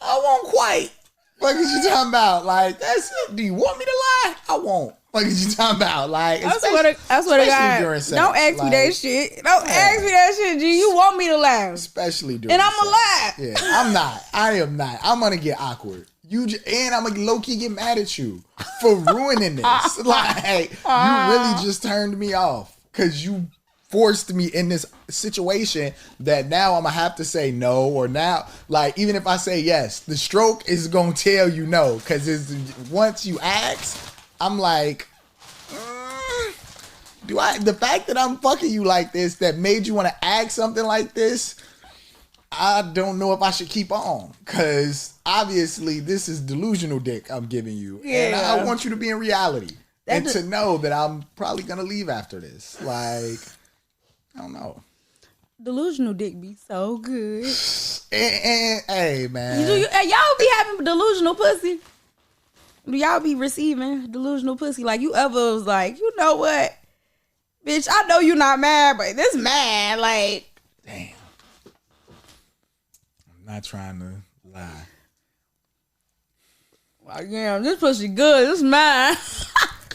I won't quite. What is you talking about? Like, that's it. Do you want me to lie? I won't. What is you talking about? Like, I swear to God, during sex. don't ask me that shit. Don't ask me that shit, G. You want me to laugh. Especially during And I'm sex. a lie. Yeah, I'm not. I am not. I'm gonna get awkward. And I'm gonna low key get mad at you for ruining this. Like, you really just turned me off because you forced me in this situation that now I'm gonna have to say no, or now, like, even if I say yes, the stroke is gonna tell you no, because once you ask, I'm like, the fact that I'm fucking you like this that made you want to ask something like this, I don't know if I should keep on, because obviously this is delusional dick I'm giving you. Yeah. And I want you to be in reality. And to know that I'm probably going to leave after this. Like, I don't know. Delusional dick be so good. And hey, man. Y'all be having delusional pussy? Do y'all be receiving delusional pussy? Like, you ever was like, you know what? Bitch, I know you're not mad, but this mad. Like, damn. I'm not trying to lie. Like, damn, this pussy good. This mine.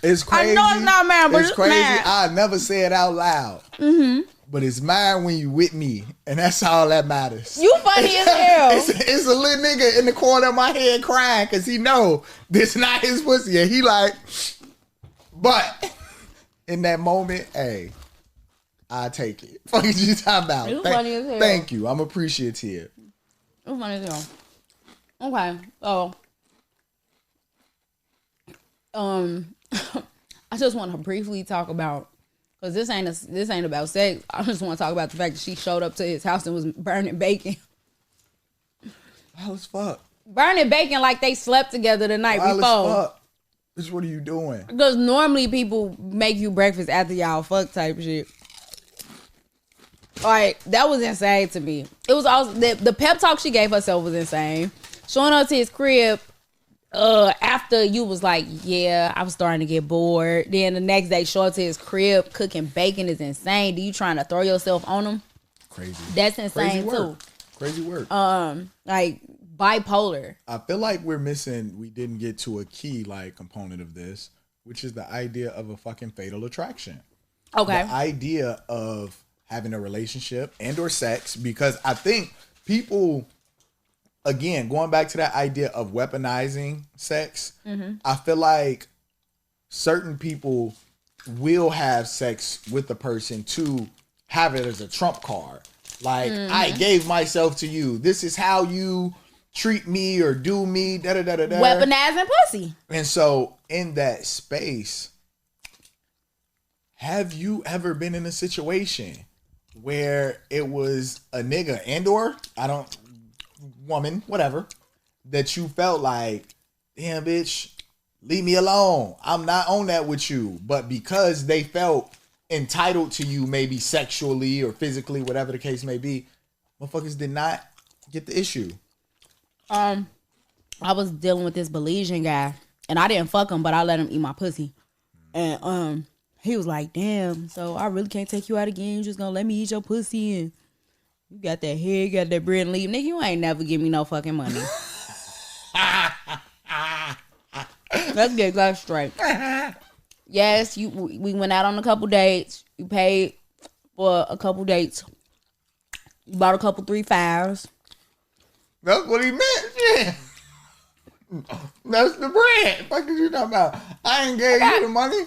It's crazy. I know it's not mine, but it's crazy. mine. I never say it out loud. Mm-hmm. But it's mine when you with me, and that's all that matters. You funny as hell. It's a little nigga in the corner of my head crying because he know this not his pussy, and he like, but in that moment, hey, I take it. Fuck you talking about? You funny as hell. Thank you. I'm appreciative. You funny as hell. Okay, so I just want to briefly talk about, because this ain't about sex. I just want to talk about the fact that she showed up to his house and was burning bacon. Wild as fuck. Burning bacon like they slept together the night Wild before. as fuck. Bitch, what are you doing? Because normally people make you breakfast after y'all fuck type shit. Like, that was insane to me. It was also the pep talk she gave herself was insane. Showing up to his crib after you was like, yeah, I was starting to get bored. Then the next day, show up to his crib cooking bacon is insane. Do you trying to throw yourself on him? Crazy. That's insane too. Crazy work. Like bipolar. I feel like we didn't get to a key like component of this, which is the idea of a fucking fatal attraction. Okay. The idea of having a relationship and or sex, because I think people, again, going back to that idea of weaponizing sex, I feel like certain people will have sex with the person to have it as a trump card. Like, I gave myself to you. This is how you treat me or do me. Da-da-da-da-da. Weaponizing pussy. And so in that space, have you ever been in a situation where it was a nigga and or woman, whatever, that you felt like, damn bitch, leave me alone. I'm not on that with you. But because they felt entitled to you, maybe sexually or physically, whatever the case may be, motherfuckers did not get the issue. I was dealing with this Belizean guy, and I didn't fuck him, but I let him eat my pussy. And he was like, damn, so I really can't take you out again. You just gonna let me eat your pussy, and you got that hair, you got that bread and leave. Nigga, you ain't never give me no fucking money. Let's get that straight. Yes, we went out on a couple dates. You paid for a couple dates. You bought a couple 3-5s. That's what he meant. Yeah. That's the bread. What are you talking about? I ain't gave you the money.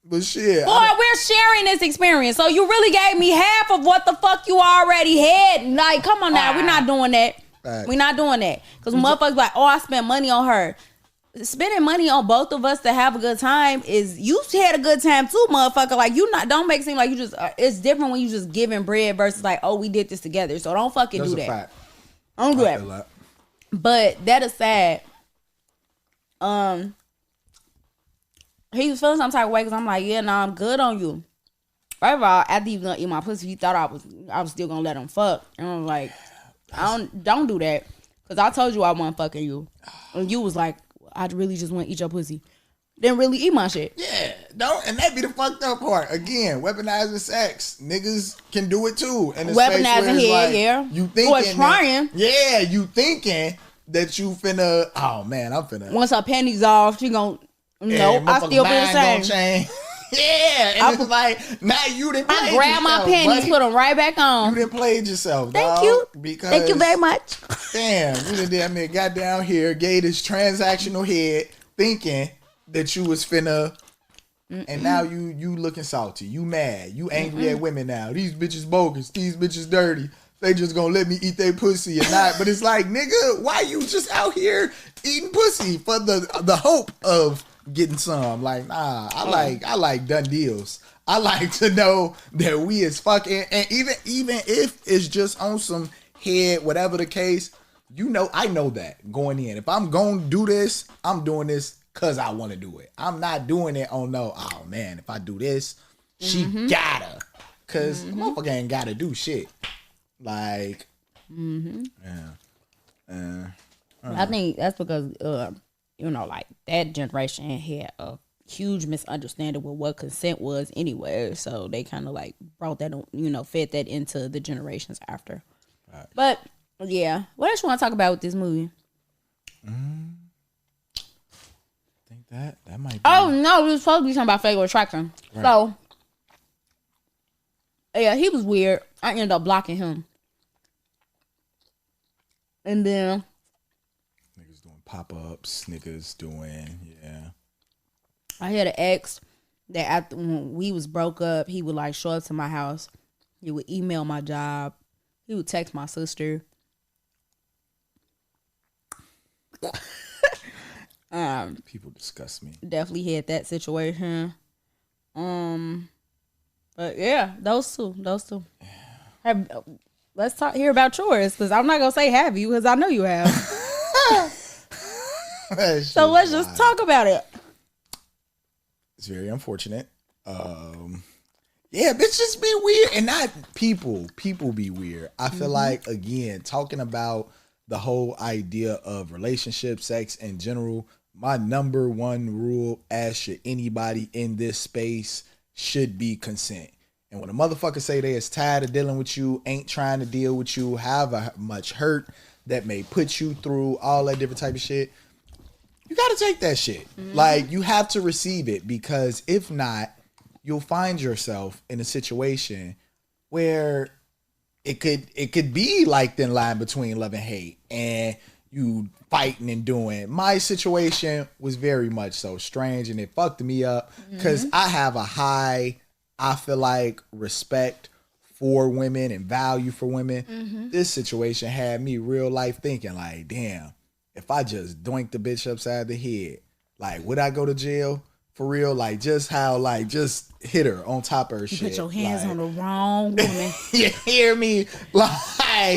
But shit. Boy, we're sharing this experience. So you really gave me half of what the fuck you already had. Like, come on now. We're not doing that. Right. We're not doing that. Because motherfuckers like, oh, I spent money on her. Spending money on both of us to have a good time is, you had a good time too, motherfucker. Like, don't make it seem like you just, it's different when you just giving bread versus like, oh, we did this together. So don't fucking do that. Fact. Don't do that. But that aside, he was feeling some type of way because I'm like, yeah, no, I'm good on you. First of all, after he was gonna eat my pussy, he thought I was still gonna let him fuck. And I was like, don't do that. Because I told you I wasn't fucking you. And you was like, I really just want to eat your pussy. Didn't really eat my shit. Yeah, don't, and that be the fucked up part. Again, weaponizing sex. Niggas can do it too. And weaponizing here, like, yeah. You thinking or trying. Yeah, you thinking that you finna, oh man, I'm finna. Once her panties off, she gon', no, I still be the same. Yeah, and it's like, now you didn't play yourself. I grab my panties, put them right back on. You didn't play yourself, Thank dog, you. Because, thank you very much. Damn, you done damn near got down here, gave this transactional head, thinking that you was finna, and now you looking salty. You mad. You angry at women now. These bitches bogus. These bitches dirty. They just gonna let me eat their pussy or not. But it's like, nigga, why you just out here eating pussy for the hope of getting some? Like, nah, I like done deals. I like to know that we is fucking, and even if it's just on some head, whatever the case, you know, I know that going in. If I'm gonna do this, I'm doing this because I want to do it. I'm not doing it on no, oh man, if I do this, she gotta. Because motherfucker ain't gotta do shit. Like, I think that's because, like that generation had a huge misunderstanding with what consent was anyway. So they kind of like brought that, fed that into the generations after. Right. But yeah, what else you want to talk about with this movie? I think That might be. Oh no, we were supposed to be talking about fatal attraction. Right. So yeah, he was weird. I ended up blocking him. And then niggas doing pop-ups, niggas doing, yeah. I had an ex that after when we was broke up, he would like show up to my house. He would email my job. He would text my sister. People disgust me. Definitely had that situation. But yeah, those two. Let's hear about yours, because I'm not gonna say have you, because I know you have. So let's just talk about it. It's very unfortunate. Yeah, bitches be weird, and not people. People be weird. I feel like, again, talking about the whole idea of relationship, sex in general, my number one rule, as should anybody in this space, should be consent. And when a motherfucker say they is tired of dealing with you, ain't trying to deal with you, however much hurt that may put you through, all that different type of shit, you got to take that shit. Like, you have to receive it, because if not, you'll find yourself in a situation where it could be like thin line between love and hate, and you fighting and doing. My situation was very much so strange, and it fucked me up, because I have a high, I feel like, respect for women and value for women. This situation had me real life thinking like, damn, if I just doinked the bitch upside the head, like, would I go to jail? For real? Like, just how, like, just hit her on top of her shit. Put your hands like, on the wrong woman. You hear me? Like,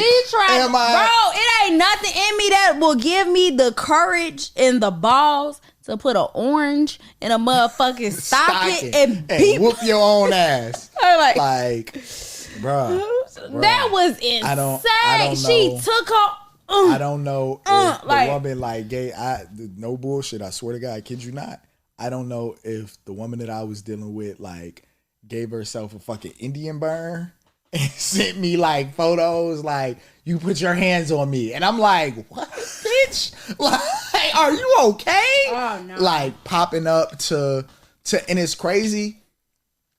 she tried, bro, it ain't nothing in me that will give me the courage and the balls to put an orange in a motherfucking stocking and beat whoop your own ass. like, bruh, that was insane. I don't know. She took her. I don't know if the woman, like, no bullshit, I swear to God, I kid you not. I don't know if the woman that I was dealing with, like, gave herself a fucking Indian burn and sent me, like, photos, like, you put your hands on me. And I'm like, what, bitch? Like, are you okay? Oh, no. Like, popping up to, and it's crazy.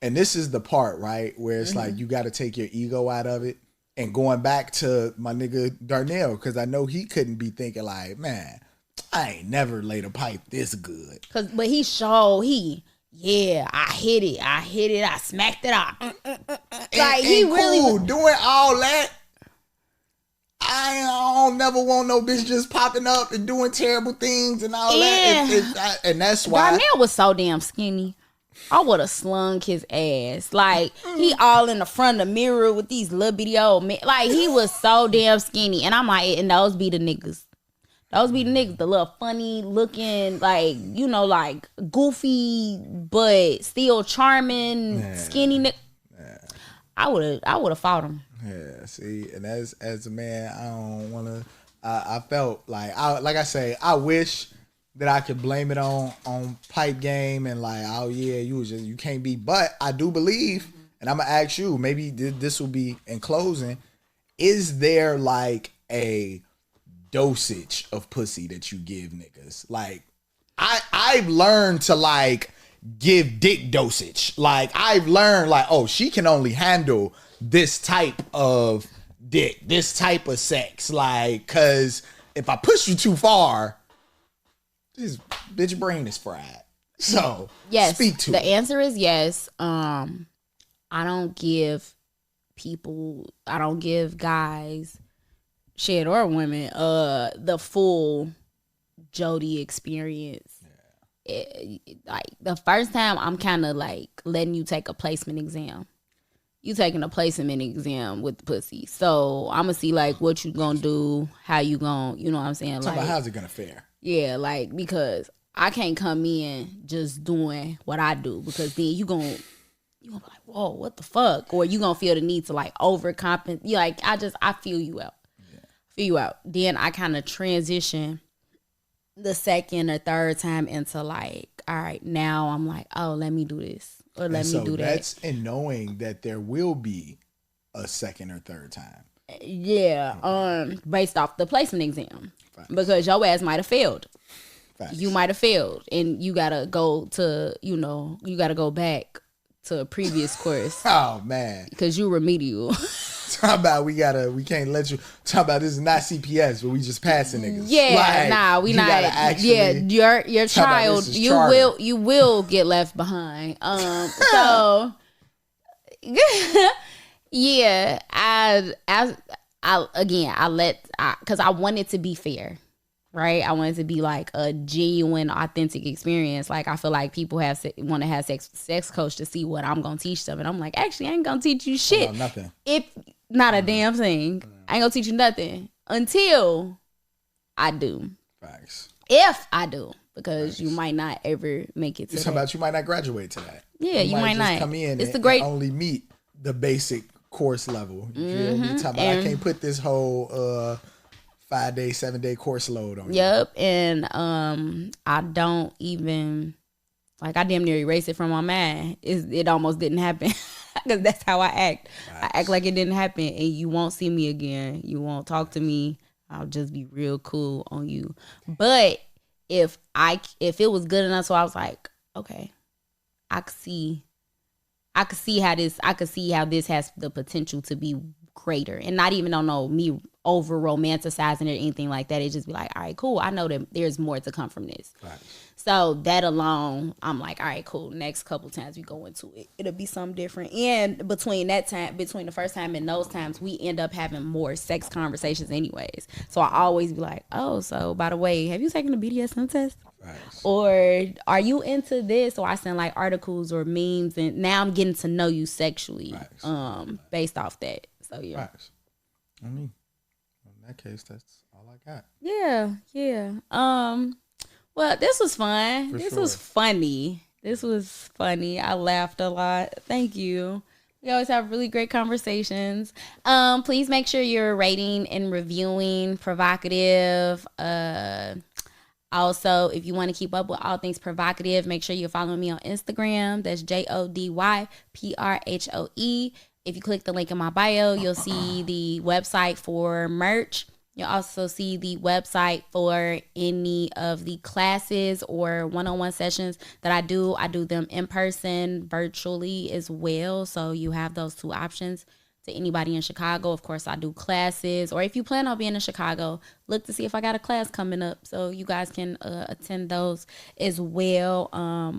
And this is the part, right, where it's like, you got to take your ego out of it. And going back to my nigga Darnell, because I know he couldn't be thinking like, man, I ain't never laid a pipe this good. But he showed, I hit it, I smacked it out. Like, he really cool, doing all that. I don't never want no bitch just popping up and doing terrible things and all that. And that's why Darnell was so damn skinny. I would have slung his ass. Like, he all in the front of the mirror with these little bitty old men. Like, he was so damn skinny. And I'm like, and those be the niggas. Those be the niggas, the little funny looking, like, you know, like, goofy, but still charming, skinny nigga. I would have fought him. Yeah, see, and as a man, I don't want to, I felt like I say, I wish that I could blame it on pipe game and like, oh yeah, you can't be. But I do believe, and I'm gonna ask you, maybe this will be in closing, is there like a dosage of pussy that you give niggas? Like, I've learned to like give dick dosage. Like, I've learned like, oh, she can only handle this type of dick, this type of sex. Like, cause if I push you too far, this bitch brain is fried. So yes, speak to the it. answer is yes. I don't give guys, shit, or women, the full Jody experience. Like, the first time, I'm kind of like letting you take a placement exam. You taking a placement exam with the pussy. So I'm gonna see like what you gonna do, how you gonna, you know what I'm saying? Talk about how's it gonna fare. Yeah, like, because I can't come in just doing what I do, because then you gonna be like, whoa, what the fuck? Or you gonna feel the need to like overcompensate. Like, I feel you out. Yeah. Feel you out. Then I kind of transition the second or third time into like, all right, now I'm like, oh, let me do this. Or let me do that. That's in knowing that there will be a second or third time. Yeah, based off the placement exam. Because your ass might have failed. you might have failed, and you gotta go to, you gotta go back to a previous course. Oh man, because you remedial. Talk about we can't let you. Talk about this is not CPS, but we just passing niggas. Yeah, we not. Your child, you will get left behind. So yeah, because I wanted to be fair. Right, I want it to be like a genuine, authentic experience. Like I feel like people want to have sex coach to see what I'm gonna teach them, and I'm like, actually, I ain't gonna teach you shit. No, nothing. If not a damn thing, I ain't gonna teach you nothing until I do. Facts. If I do, because you might not ever make it to that. About you might not graduate to that. Yeah, you might not come in. It's and only meet the basic course level. You feel me? Talk about I can't put this whole 5-day, 7-day course load on you. Yep, and I don't even I damn near erase it from my mind. It almost didn't happen because that's how I act. Nice. I act like it didn't happen, and you won't see me again. You won't talk to me. I'll just be real cool on you. But if it was good enough, so I was like, okay, I could see how this has the potential to be greater, and not even me over romanticizing it or anything like that. It just be like, all right, cool. I know that there's more to come from this. Right. So that alone, I'm like, all right, cool. Next couple times we go into it, it'll be something different. And between the first time and those times, we end up having more sex conversations anyways. So I always be like, oh, so by the way, have you taken the BDSM test? Right. Or are you into this? Or I send like articles or memes, and now I'm getting to know you sexually, based off that. So yeah. Right. I mean, in that case, that's all I got. Yeah. Well, this was fun. Was funny. This was funny. I laughed a lot. Thank you. We always have really great conversations. Please make sure you're rating and reviewing Provocative. Also, if you want to keep up with all things Provocative, make sure you're following me on Instagram. That's JODYPRHOE. If you click the link in my bio, you'll see the website for merch. You'll also see the website for any of the classes or one-on-one sessions that I do. I do them in person, virtually as well. So you have those two options. To anybody in Chicago, of course, I do classes. Or if you plan on being in Chicago, look to see if I got a class coming up so you guys can attend those as well.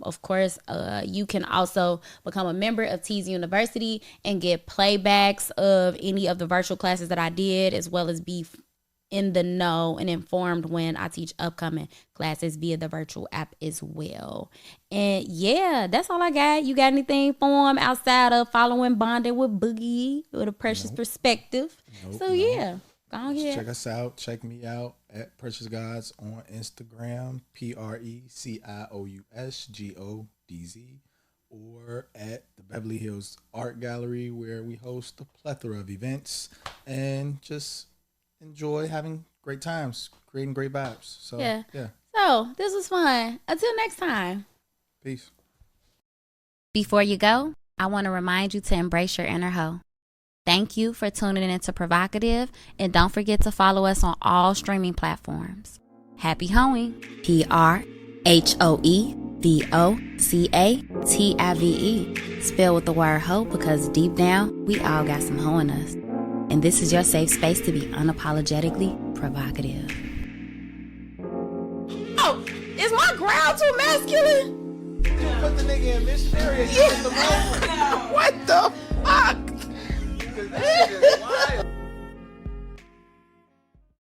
Of course, you can also become a member of Tease University and get playbacks of any of the virtual classes that I did, as well as be in the know and informed when I teach upcoming classes via the virtual app as well. And yeah, that's all I got. You got anything for them outside of following Bonding with Boogie with a Precious Perspective? Yeah, go ahead. Check us out. Check me out at Precious Gods on Instagram, PRECIOUSGODZ, or at the Beverly Hills Art Gallery, where we host a plethora of events and just enjoy having great times, creating great vibes. So yeah. So this was fun. Until next time. Peace. Before you go, I want to remind you to embrace your inner hoe. Thank you for tuning in to Provocative, and don't forget to follow us on all streaming platforms. Happy hoeing. PRHOEVOCATIVE. Spell with the word hoe, because deep down, we all got some hoe in us. And this is your safe space to be unapologetically provocative. Oh, is my growl too masculine? You put the nigga in missionary. What the fuck? That shit is wild.